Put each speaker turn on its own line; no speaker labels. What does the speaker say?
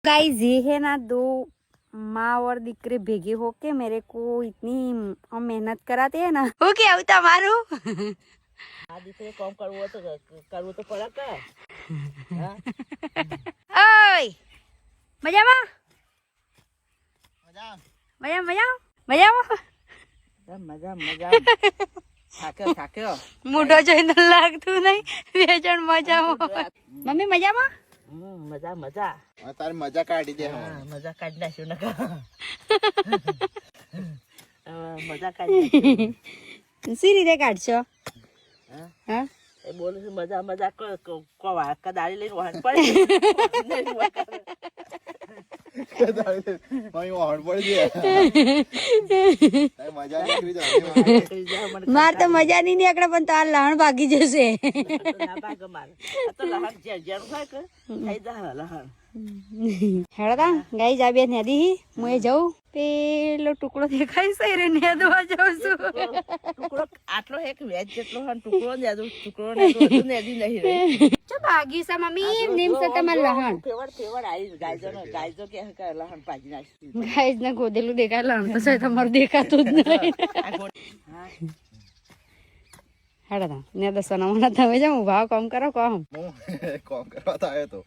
guys ये है ना दो माँ और दिक्रे भेगे होके मेरे को इतनी मेहनत कराते हैं ना हो क्या होता मारू
આ દીકરે કામ કરવું તો પડે કે હા
ओय मजा में
મજા
मजा मजा मजा
મજા મજા થાક્યો
मोटो જોઈને લાગતું નહીં બે જણ મજામાં મમ્મી મજામાં
મજા મજા
તારી મજા કાઢી દે
મજા કાઢી નાખ્યું ને મજા કાઢી
સી રીતે કાઢશો હા
એ બોલું છું મજા મજા કદાળી લઈને વાહન પડે
માર તો મજા નહીં નીકળે પણ તાર લહણ ભાગી જશે હેડતા ગાઈ જા બે નેદી હું એ જાઉં પેલો ટુકડો દેખાય છે રે નેદવા જાઉં છું
ટુકડો આટલો એક વેજ જેટલો ટુકડો નેદી નહીં રે
ચો ભાગી છે મમ્મી નેમ છે તમાર લહણ
ફેવડ આવી ગાયજો કે લહણ પાજી નાખી
ગાઈસ ને ગોદેલું દેખાય લહણ તો છે તમારું દેખાતું જ નહીં હેડતા ને દસના મને તમે જાઉં ભાવ કમ કરો કોમ
કોમ કરવા તો આવ્યો તો